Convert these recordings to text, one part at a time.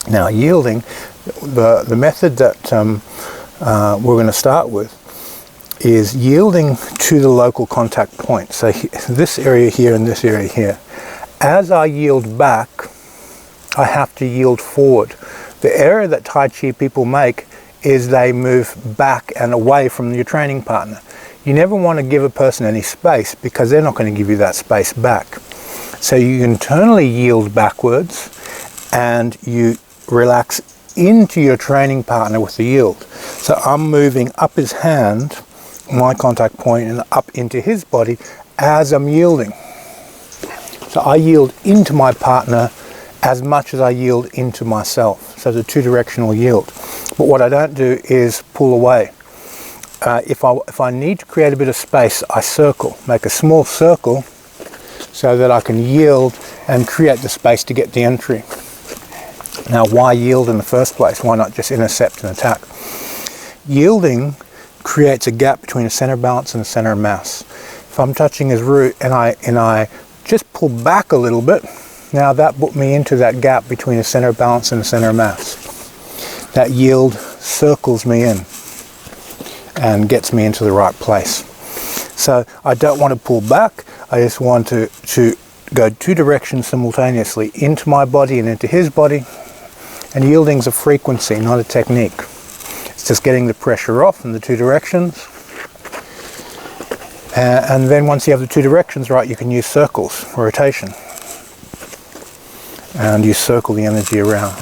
Now yielding, the method that we're going to start with is yielding to the local contact point. So this area here and this area here. As I yield back, I have to yield forward. The error that Tai Chi people make is they move back and away from your training partner. You never want to give a person any space because they're not going to give you that space back. So you internally yield backwards and you relax into your training partner with the yield. So I'm moving up his hand, my contact point, and up into his body as I'm yielding. So I yield into my partner as much as I yield into myself. So it's a two-directional yield. But what I don't do is pull away. If I need to create a bit of space, I circle, make a small circle so that I can yield and create the space to get the entry. Now, why yield in the first place? Why not just intercept and attack? Yielding creates a gap between a center balance and a center of mass. If I'm touching his root and I just pull back a little bit, now that put me into that gap between a center of balance and a center of mass. That yield circles me in and gets me into the right place. So I don't want to pull back, I just want to go two directions simultaneously, into my body and into his body. And yielding's a frequency, not a technique. It's just getting the pressure off in the two directions. And then once you have the two directions right, you can use circles, rotation. And you circle the energy around.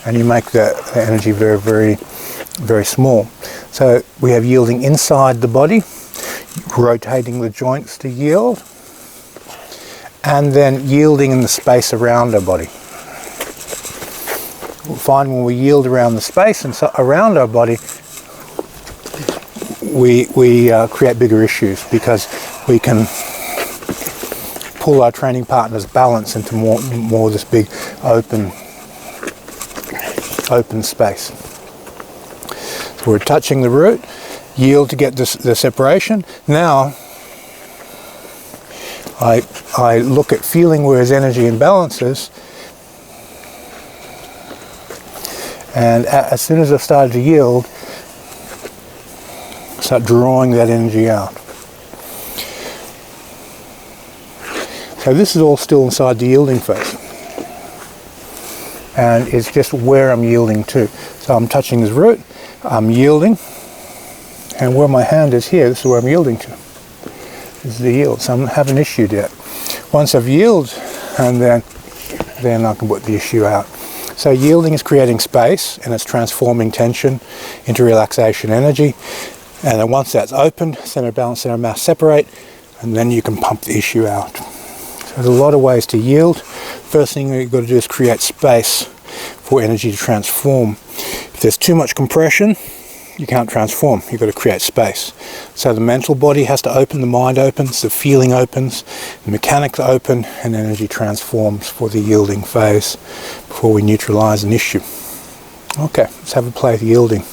And you make the energy very, very, very small. So we have yielding inside the body, rotating the joints to yield, and then yielding in the space around our body. We'll find when we yield around the space and so around our body, we create bigger issues because we can pull our training partner's balance into more this big open space. So we're touching the root, yield to get the separation. Now I look at feeling where his energy imbalances, and as soon as I've started to yield, start drawing that energy out. So this is all still inside the yielding phase. And it's just where I'm yielding to. So I'm touching his root, I'm yielding, and where my hand is here, this is where I'm yielding to. This is the yield. So I haven't issued yet. Once I've yielded, and then I can put the issue out. So yielding is creating space, and it's transforming tension into relaxation energy. And then once that's opened, center of balance, center of mass separate, and then you can pump the issue out. So there's a lot of ways to yield. First thing you've got to do is create space for energy to transform. If there's too much compression, you can't transform. You've got to create space. So the mental body has to open, the mind opens, the feeling opens, the mechanics open, and energy transforms for the yielding phase before we neutralize an issue. Okay, let's have a play with yielding.